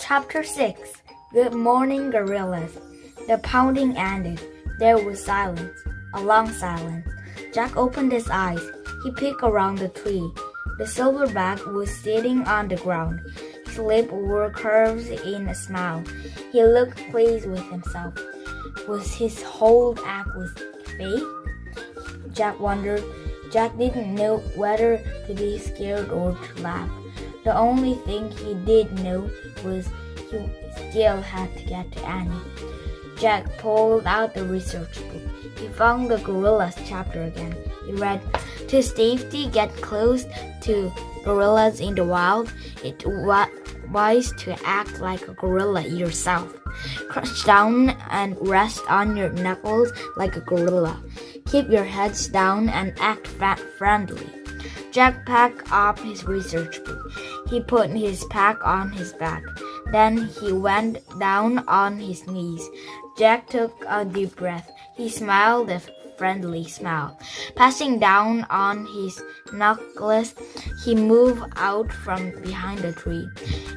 Chapter 6 Good Morning Gorillas. The pounding ended. There was silence, a long silence. Jack opened his eyes. He peeked around the tree. The silverback was sitting on the ground. His lips were curved in a smile. He looked pleased with himself. Was his whole act with faith? Jack wondered. Jack didn't know whether to be scared or to laugh. The only thing he did know was he still had to get to Annie. Jack pulled out the research book. He found the Gorillas chapter again. He read, "To safety get close to gorillas in the wild, it's wise to act like a gorilla yourself. Crouch down and rest on your knuckles like a gorilla. Keep your heads down and act friendly." Jack packed up his research book. He put his pack on his back. Then he went down on his knees. Jack took a deep breath. He smiled a friendly smile. Passing down on his knuckles, he moved out from behind the tree.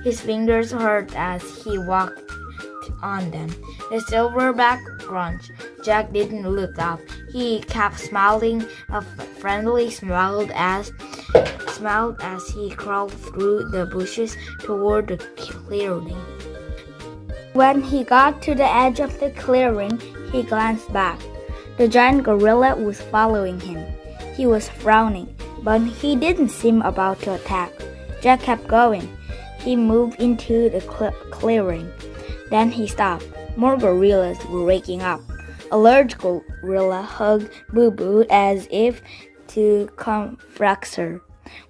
His fingers hurt as he walked on them. The silverback grunched. Jack didn't look up. He kept smiling a friendly smile as he crawled through the bushes toward the clearing. When he got to the edge of the clearing, he glanced back. The giant gorilla was following him. He was frowning, but he didn't seem about to attack. Jack kept going. He moved into the clearing. Then he stopped. More gorillas were waking up. A large gorilla hugged Boo Boo as if to comfort her.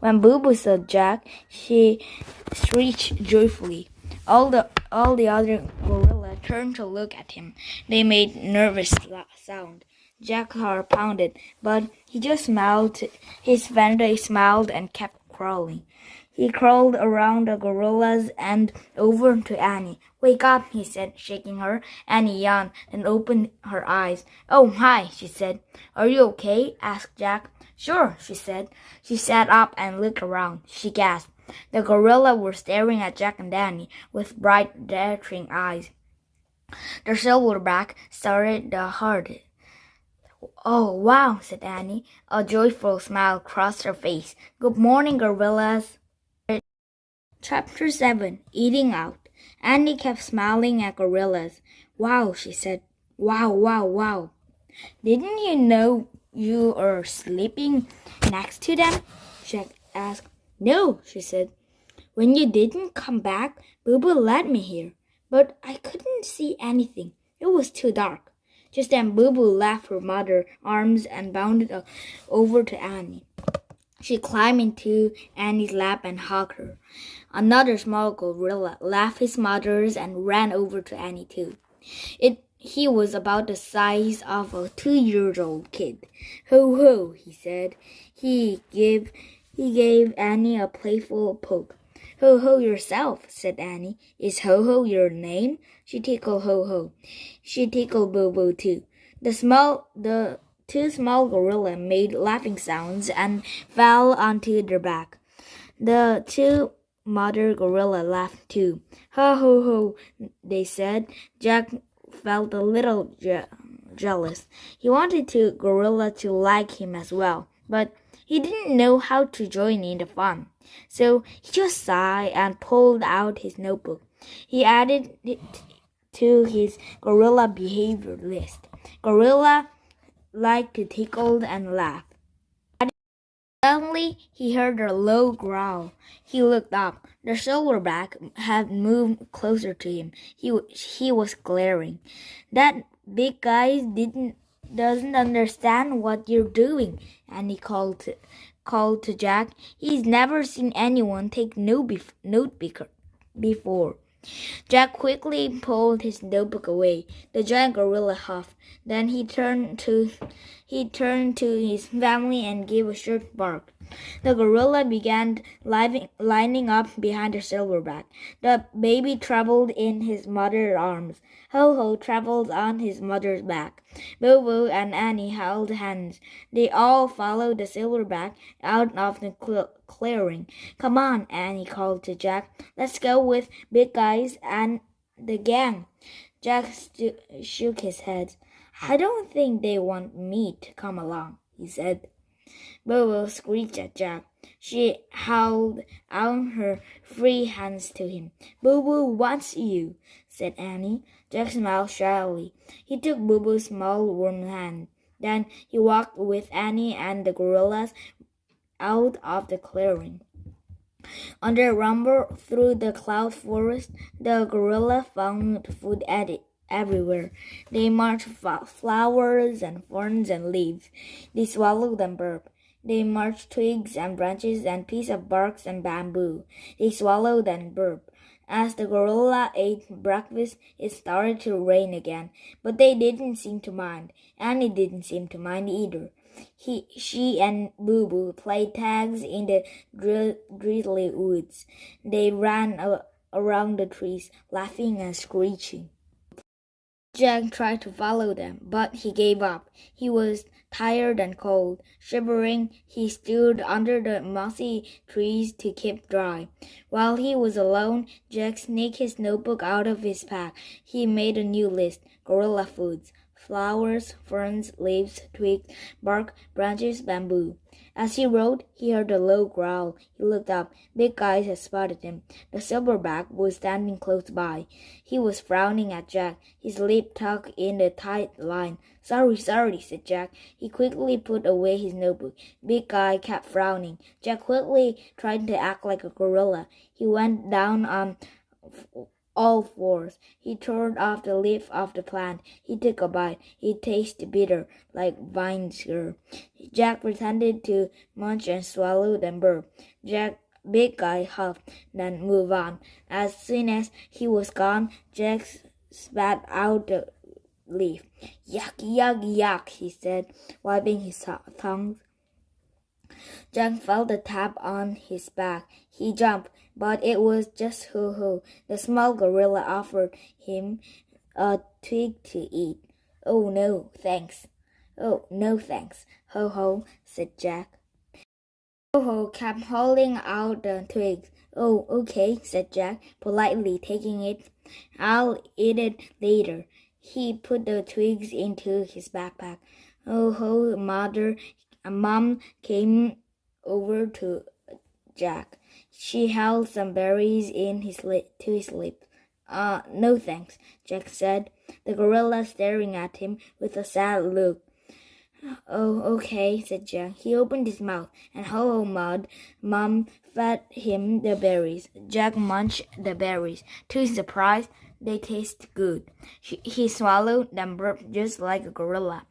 When Boo Boo saw Jack, she shrieked joyfully. All the other gorillas turned to look at him. They made nervous sound. Jack's heart pounded, but he just smiled. His friendly smiled and kept crawling. He crawled around the gorillas and over to Annie. "Wake up," he said, shaking her. Annie yawned and opened her eyes. "Oh, hi," she said. "Are you okay?" asked Jack. "Sure," she said. She sat up and looked around. She gasped. The gorillas were staring at Jack and Annie with bright, daring eyes. The silverback started the hardest. "Oh, wow," said Annie. A joyful smile crossed her face. "Good morning, gorillas." Chapter 7 Eating Out. Annie kept smiling at gorillas. "Wow," she said. "Wow, wow, wow." "Didn't you know you were sleeping next to them?" Jack asked. "No," she said. "When you didn't come back, Boo Boo led me here. But I couldn't see anything. It was too dark." Just then Boo Boo left her mother's arms and bounded over to Annie. She climbed into Annie's lap and hugged her. Another small gorilla left his mother's and ran over to Annie too. He was about the size of a 2-year-old kid. "Ho ho," he said. He gave Annie a playful poke. "Ho ho yourself," said Annie. "Is Ho ho your name?" She tickled Ho ho. She tickled Boo Boo too. The two small gorillas made laughing sounds and fell onto their back. The two mother gorilla laughed too. "Ha ho ho," they said. Jack felt a little jealous. He wanted the gorilla to like him as well, but he didn't know how to join in the fun. So he just sighed and pulled out his notebook. He added it to his gorilla behavior list. Gorilla like to tickle and laugh. Suddenly, he heard a low growl. He looked up. The silverback had moved closer to him. He was glaring. "That big guy doesn't understand what you're doing," and he called to Jack. "He's never seen anyone take note before." Jack quickly pulled his notebook away. The giant gorilla huffed. Then he turned to his family and gave a short bark. The gorilla began lining up behind the silverback. The baby traveled in his mother's arms. Ho-Ho traveled on his mother's back. Boo-Boo and Annie held hands. They all followed the silverback out of the clearing. Come on, Annie called to Jack. Let's go with Big Guys and the gang. Jack shook his head. I don't think they want me to come along, he said. Bobo screeched at Jack. She held out her free hands to him. Boo-Boo wants you, said Annie. Jack smiled shyly. He took Boo-Boo's small warm hand. Then he walked with Annie and the gorillas out of the clearing. On their rumble through the cloud forest, the gorilla found food everywhere. They marched flowers and ferns and leaves. They swallowed and burped. They marched twigs and branches and pieces of bark and bamboo. They swallowed and burped. As the gorilla ate breakfast, it started to rain again, but they didn't seem to mind. Annie didn't seem to mind either. She and Boo-Boo played tags in the drizzly woods. They ran around the trees, laughing and screeching. Jack tried to follow them, but he gave up. He was tired and cold. Shivering, he stood under the mossy trees to keep dry. While he was alone, Jack sneaked his notebook out of his pack. He made a new list: gorilla foods. Flowers, ferns, leaves, twigs, bark, branches, bamboo. As he wrote, he heard a low growl. He looked up. Big Eyes had spotted him. The silverback was standing close by. He was frowning at Jack, his lip tucked in a tight line. Sorry, said Jack. He quickly put away his notebook. Big Eye kept frowning. Jack quickly tried to act like a gorilla. He went down on all fours. He tore off the leaf of the plant. He took a bite. It tasted bitter, like vinegar. Jack pretended to munch and swallow and burp. Big Guy huffed, then moved on. As soon as he was gone, Jack spat out the leaf. Yuck, yuck, yuck, he said, wiping his tongue. Jack felt a tap on his back. He jumped, but it was just Ho-Ho. The small gorilla offered him a twig to eat. Oh, no, thanks. Ho-Ho, said Jack. Ho-Ho kept holding out the twigs. Oh, okay, said Jack, politely taking it. I'll eat it later. He put the twigs into his backpack. Ho-Ho, Mom came over to Jack. She held some berries to his lips. No thanks, Jack said, the gorilla staring at him with a sad look. Oh, okay, said Jack. He opened his mouth, and Mom fed him the berries. Jack munched the berries. To his surprise, they tasted good. He swallowed them burped just like a gorilla.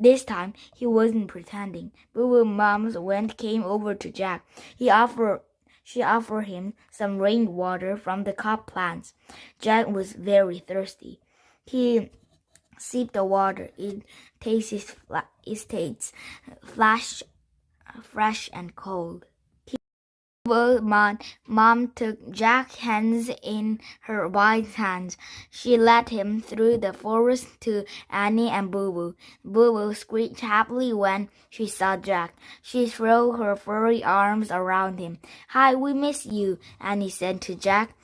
This time, he wasn't pretending. Boo-Boo Mom's came over to Jack. She offered him some rainwater from the cup plants. Jack was very thirsty. He sipped the water. It tastes fresh and cold. Mom took Jack's hands in her white hands. She led him through the forest to Annie and Boo-Boo. Boo-Boo screeched happily when she saw Jack. She threw her furry arms around him. Hi, we miss you, Annie said to Jack.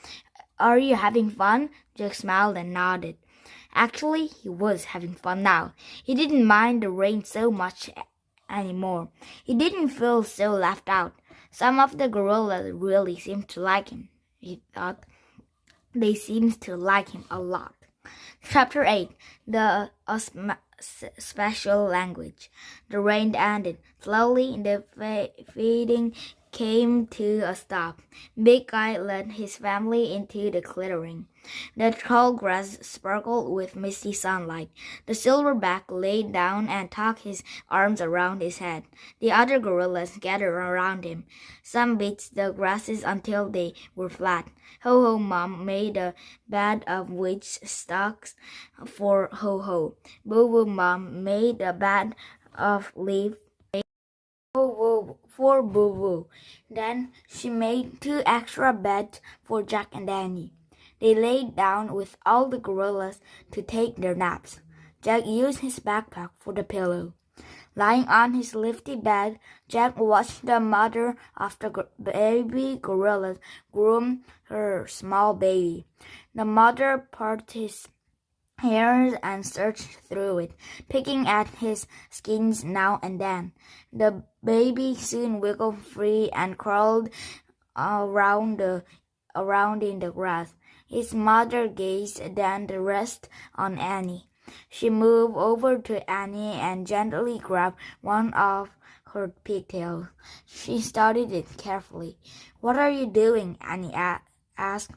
Are you having fun? Jack smiled and nodded. Actually, he was having fun now. He didn't mind the rain so much anymore. He didn't feel so left out. Some of the gorillas really seemed to like him, he thought. They seemed to like him a lot. Chapter 8. The Special Language. The rain ended. Slowly, the fading came to a stop. Big Guy led his family into the clearing. The tall grass sparkled with misty sunlight. The silverback lay down and tucked his arms around his head. The other gorillas gathered around him. Some beat the grasses until they were flat. Ho-Ho Mom made a bed of witch stalks for Ho-Ho. Boo-Boo Mom made a bed of leaves. Ho-Ho for Boo Boo. Then she made 2 extra beds for Jack and Annie. They laid down with all the gorillas to take their naps. Jack used his backpack for the pillow. Lying on his lifty bed, Jack watched the mother of the baby gorillas groom her small baby. The mother parted his hair and searched through it, picking at his skins now and then. The baby soon wiggled free and crawled around in the grass. His mother gazed then the rest on Annie. She moved over to Annie and gently grabbed one of her pigtails. She studied it carefully. "What are you doing?" Annie asked.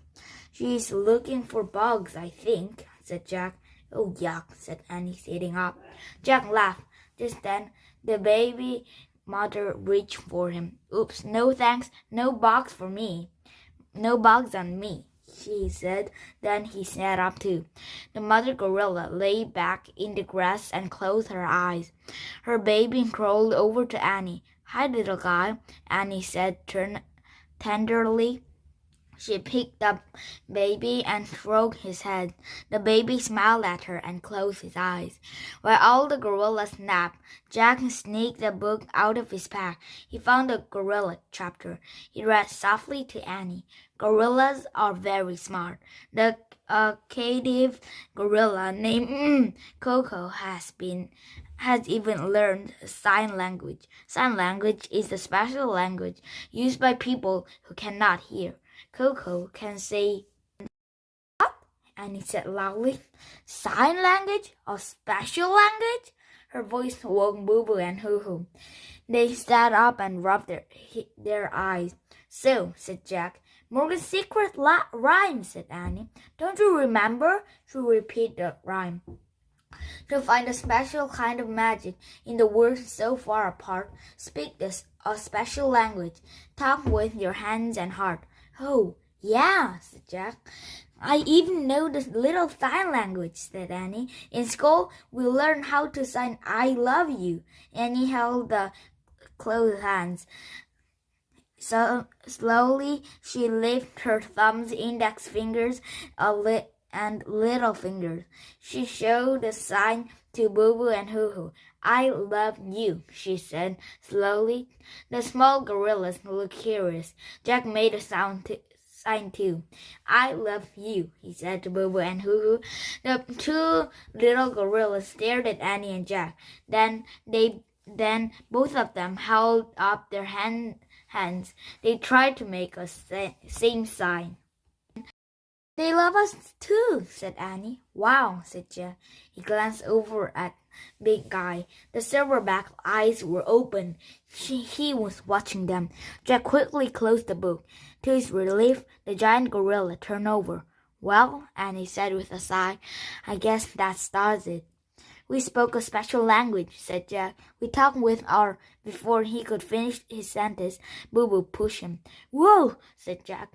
"She's looking for bugs, I think," said Jack. "Oh, yuck," said Annie, sitting up. Jack laughed. Just then, the baby mother reached for him. "Oops, no thanks, no bugs for me. No bugs on me," she said. Then he sat up too. The mother gorilla lay back in the grass and closed her eyes. Her baby crawled over to Annie. "Hi, little guy," Annie said tenderly. She picked up baby and stroked his head. The baby smiled at her and closed his eyes. While all the gorillas napped, Jack sneaked a book out of his pack. He found the gorilla chapter. He read softly to Annie. "Gorillas are very smart. The cave gorilla named Coco has even learned sign language. Sign language is a special language used by people who cannot hear. Coco can say what?" Annie said loudly. "Sign language? A special language?" Her voice woke Boo Boo and Hoo Hoo. They sat up and rubbed their eyes. "So," said Jack. "Morgan's secret rhyme," said Annie. "Don't you remember?" She repeated the rhyme. "To find a special kind of magic in the worlds so far apart, speak a special language. Talk with your hands and heart." "Oh, yeah," said Jack. "I even know the little sign language," said Annie. "In school, we learned how to sign 'I love you.'" Annie held the closed hands. So slowly, she lifted her thumbs, index fingers, and little fingers. She showed the sign to Boo Boo and Hoo Hoo. "I love you," she said slowly. The small gorillas looked curious. Jack made a sign too. "I love you," he said to Boo Boo and Hoo Hoo. The 2 little gorillas stared at Annie and Jack. Then both of them held up their hands. They tried to make a same sign. "They love us too," said Annie. "Wow," said Jack. He glanced over at Big Guy. The silverback eyes were open. He was watching them. Jack quickly closed the book. To his relief, the giant gorilla turned over. "Well," Annie said with a sigh, "I guess that starts it." "We spoke a special language," said Jack. "We talked with our—" Before he could finish his sentence, Boo Boo pushed him. "Whoa!" said Jack.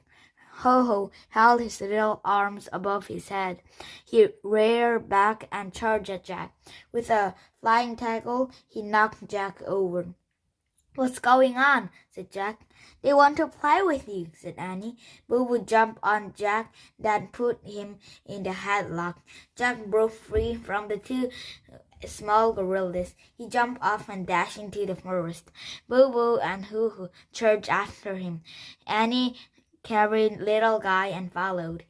Ho-Ho held his little arms above his head. He reared back and charged at Jack. With a flying tackle, he knocked Jack over. "What's going on?" said Jack. "They want to play with you," said Annie. Boo Boo jumped on Jack, then put him in the headlock. Jack broke free from the 2 small gorillas. He jumped off and dashed into the forest. Boo Boo and Hoo Hoo charged after him. Annie carried little Guy and followed.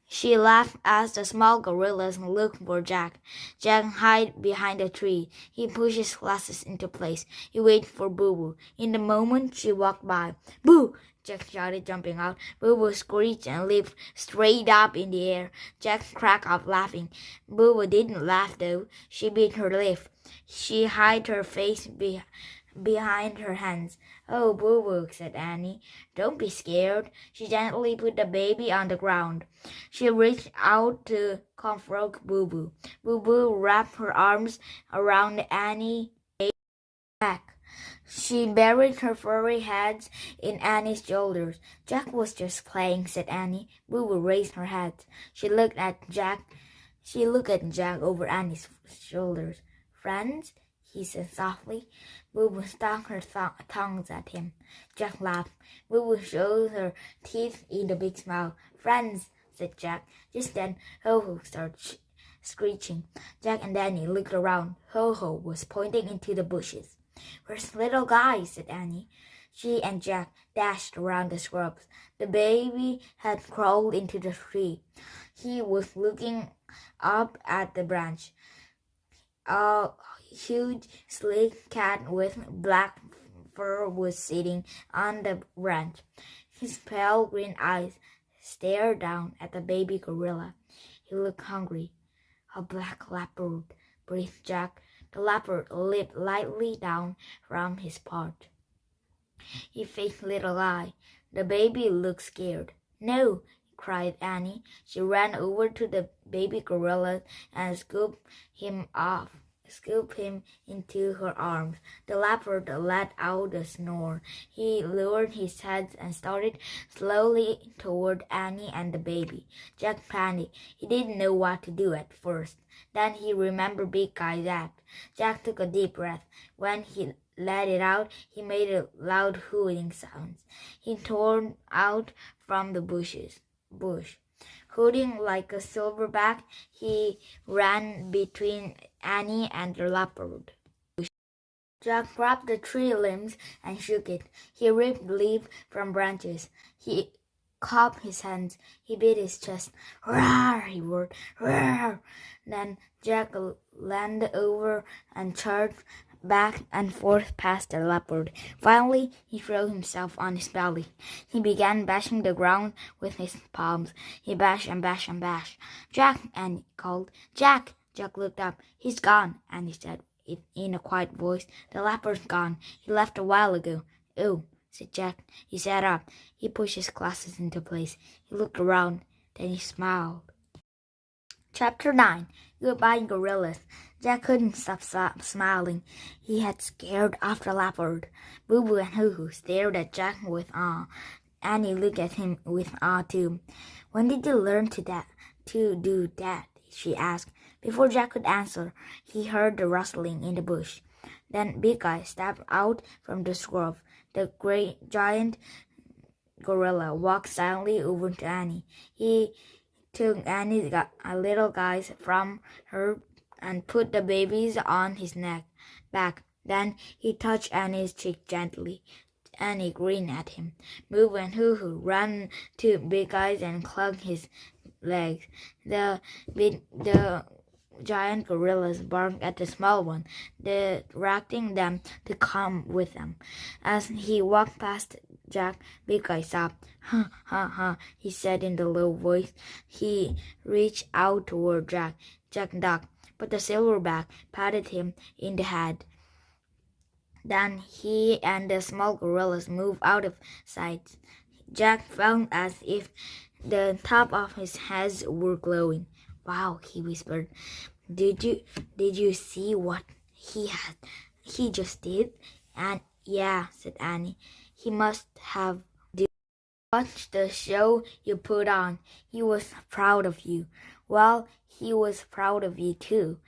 She laughed as the small gorillas looked for Jack. Jack hid behind a tree. He pushed his glasses into place. He waited for Boo Boo. In the moment she walked by. "Boo!" Jack shouted, jumping out. Boo Boo screeched and leaped straight up in the air. Jack cracked up laughing. Boo Boo didn't laugh though. She bit her lip. She hid her face behind her hands. "Oh, Boo Boo," said Annie. "Don't be scared." She gently put the baby on the ground. She reached out to comfort Boo Boo. Boo Boo wrapped her arms around Annie's neck. She buried her furry head in Annie's shoulders. "Jack was just playing," said Annie. Boo Boo raised her head. She looked at Jack over Annie's shoulders. "Friends?" he said softly. Boo stuck her tongues at him. Jack laughed. Boo showed her teeth in a big smile. Friends, said Jack. Just then, Ho-Ho started screeching. Jack and Annie looked around. Ho-Ho was pointing into the bushes. Where's little guy? Said Annie. She and Jack dashed around the shrubs. The baby had crawled into the tree. He was looking up at the branch. A huge, sleek cat with black fur was sitting on the branch. His pale green eyes stared down at the baby gorilla. He looked hungry. A black leopard, breathed Jack. The leopard leaped lightly down from his paw. He faced Little Eye. The baby looked scared. No, cried Annie. She ran over to the baby gorilla and scooped him into her arms. The leopard let out a snore. He lowered his head and started slowly toward Annie and the baby. Jack panicked. He didn't know what to do at first. Then he remembered Big Guy's act. Jack took a deep breath. When he let it out, he made a loud hooting sound. He tore out from the bush. Hooting like a silverback, he ran between Annie and the leopard. Jack grabbed the tree limbs and shook it. He ripped leaves from branches. He cupped his hands. He beat his chest. Roar! He roared. Roar! Then Jack leaned over and charged back and forth past the leopard. Finally, he threw himself on his belly. He began bashing the ground with his palms. He bashed and bashed and bashed. Jack, Annie called. Jack! Jack looked up. He's gone, Annie said in a quiet voice. The leopard's gone. He left a while ago. Oh, said Jack. He sat up. He pushed his glasses into place. He looked around. Then he smiled. Chapter 9. Goodbye, Gorillas. Jack couldn't stop smiling. He had scared off the leopard. Boo Boo and Hoo Hoo stared at Jack with awe. Annie looked at him with awe too. When did you learn to do that? She asked. Before Jack could answer, he heard the rustling in the bush. Then Big Eye stepped out from the scrub. The great giant gorilla walked silently over to Annie. He took Annie's little guys from her and put the babies on his back. Then he touched Annie's cheek gently. Annie grinned at him. Moo and Hoo Hoo ran to Big Eyes and clung his legs. The giant gorillas barked at the small one, directing them to come with them. As he walked past Jack, Big Eye sobbed. Ha, ha, ha, he said in a low voice. He reached out toward Jack. Jack ducked, but the silverback patted him in the head. Then he and the small gorillas moved out of sight. Jack felt as if the top of his head were glowing. Wow, he whispered. Did you see what he just did? And yeah, said Annie. He must have watched the show you put on. He was proud of you. Well, he was proud of you too,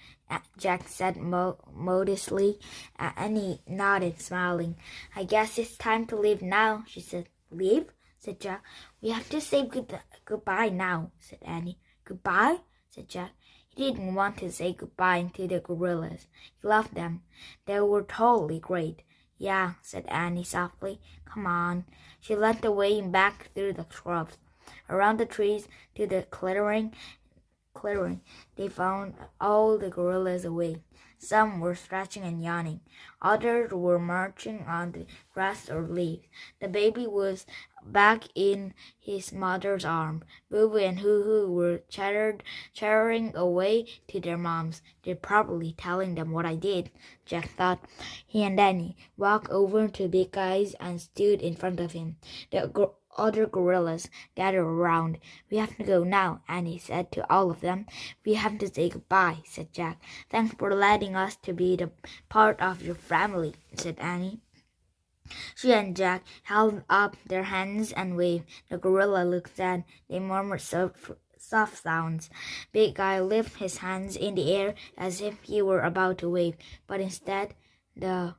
Jack said modestly. Annie nodded, smiling. I guess it's time to leave now, she said. Leave? Said Jack. We have to say goodbye now, said Annie. Goodbye? Said Jack. He didn't want to say goodbye to the gorillas. He loved them. They were totally great. Yeah, said Annie softly. Come on. She led the way back through the shrubs, around the trees to the clearing. They found all the gorillas awake. Some were stretching and yawning. Others were marching on the grass or leaves. The baby was back in his mother's arms. Boo Boo and Hoo Hoo were chattering away to their moms. They're probably telling them what I did, Jack thought. He and Danny walked over to Big Eyes and stood in front of him. The other gorillas gathered around. We have to go now, Annie said to all of them. We have to say goodbye, said Jack. Thanks for letting us to be the part of your family, said Annie. She and Jack held up their hands and waved. The gorilla looked sad. They murmured soft sounds. Big Guy lifted his hands in the air as if he were about to wave, but instead, the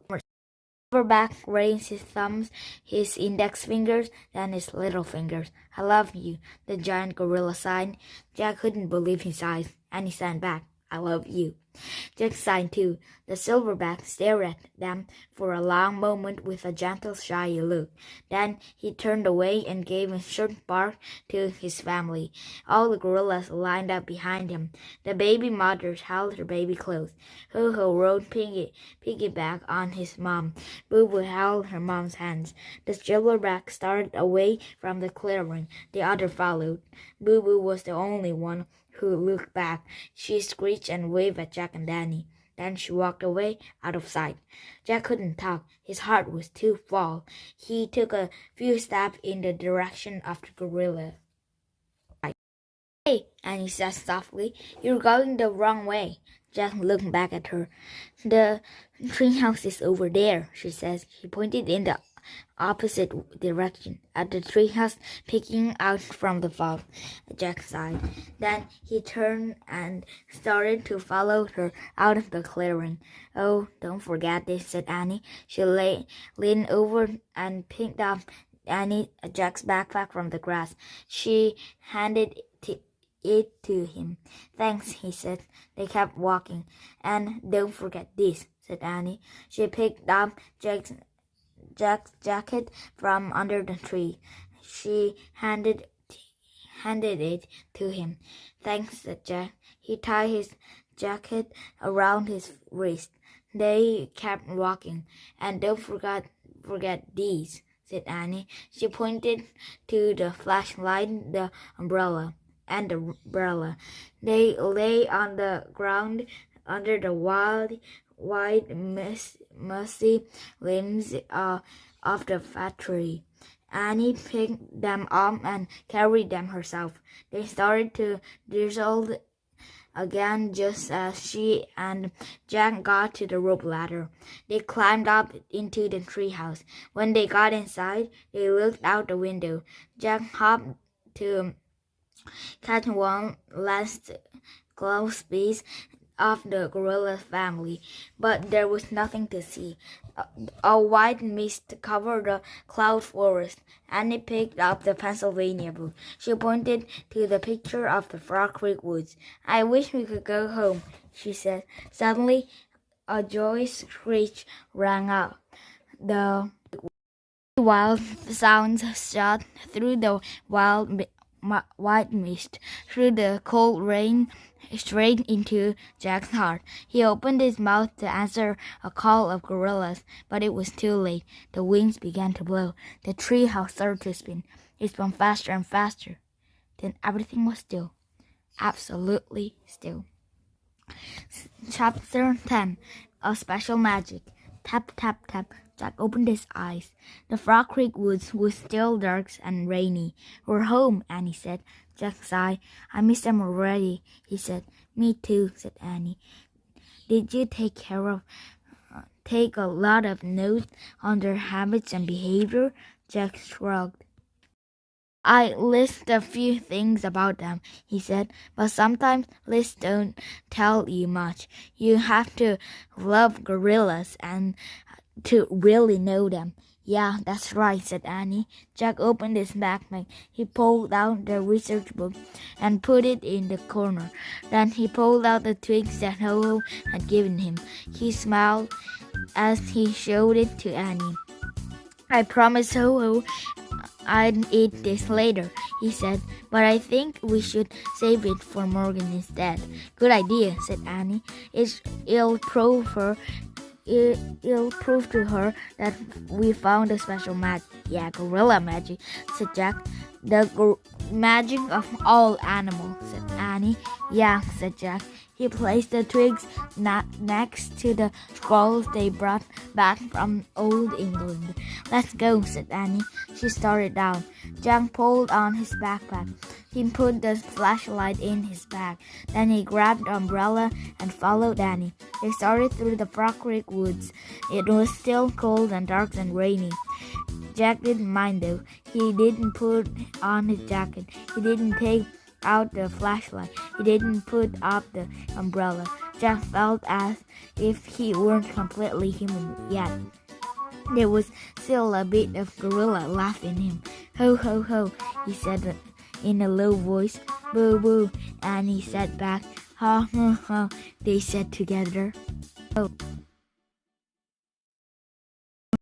silverback raised his thumbs, his index fingers, then his little fingers. I love you, the giant gorilla sighed. Jack couldn't believe his eyes, and he sang back, I love you. Jack sighed too. The silverback stared at them for a long moment with a gentle, shy look. Then he turned away and gave a short bark to his family. All the gorillas lined up behind him. The baby mothers held her baby close. Ho-Ho rode piggyback on his mom. Boo-Boo held her mom's hands. The silverback started away from the clearing. The other followed. Boo-Boo was the only one who looked back. She screeched and waved at Jack and Danny. Then she walked away out of sight. Jack couldn't talk. His heart was too full. He took a few steps in the direction of the gorilla. Hey, Annie said softly, you're going the wrong way. Jack looked back at her. The treehouse is over there, she says. He pointed in the opposite direction at the treehouse peeking out from the fog. Jack sighed. Then he turned and started to follow her out of the clearing. Oh, don't forget this, said Annie. She leaned over and picked up Jack's backpack from the grass. She handed it to him. Thanks, he said. They kept walking. And don't forget this, said Annie. She picked up Jack's jacket from under the tree. She handed it to him. Thanks, said Jack. He tied his jacket around his wrist. They kept walking. And don't forget these, said Annie. She pointed to the flashlight, the umbrella. They lay on the ground under the wide, mossy limbs of the fat tree. Annie picked them up and carried them herself. They started to drizzle again just as she and Jack got to the rope ladder. They climbed up into the treehouse. When they got inside, they looked out the window. Jack hopped to catch one last glimpse of the gorilla family, but there was nothing to see. A white mist covered the cloud forest. Annie picked up the Pennsylvania book. She pointed to the picture of the Frog Creek woods. I wish we could go home, she said. Suddenly, a joyous screech rang out. The wild sounds shot through the white mist, through the cold rain, straight into Jack's heart. He opened his mouth to answer a call of gorillas, but it was too late. The winds began to blow. The treehouse started to spin. It spun faster and faster. Then everything was still. Absolutely still. Chapter 10. A Special Magic. Tap, tap, tap. Jack opened his eyes. The Frog Creek woods was still dark and rainy. We're home, Annie said. Jack sighed. I miss them already, he said. Me too, said Annie. Did you take a lot of notes on their habits and behavior? Jack shrugged. I list a few things about them, he said, but sometimes lists don't tell you much. You have to love gorillas and to really know them. Yeah, that's right, said Annie. Jack opened his backpack. He pulled out the research book and put it in the corner. Then he pulled out the twigs that Ho-Ho had given him. He smiled as he showed it to Annie. I promised Ho-Ho I'd eat this later, he said, but I think we should save it for Morgan instead. Good idea, said Annie. It'll prove to her that we found a special magic. Yeah, gorilla magic, said Jack. The magic of all animals, said Annie. Yeah, said Jack. He placed the twigs next to the scrolls they brought back from Old England. Let's go, said Annie. She started down. Jack pulled on his backpack. He put the flashlight in his bag. Then he grabbed the umbrella and followed Annie. They started through the Frog Creek woods. It was still cold and dark and rainy. Jack didn't mind though. He didn't put on his jacket. He didn't take out the flashlight. He didn't put up the umbrella. Jack felt as if he weren't completely human yet. There was still a bit of gorilla laugh in him. Ho, ho, ho, he said in a low voice. Boo, boo, and he said back. Ha, ha, ha, they said together. Oh.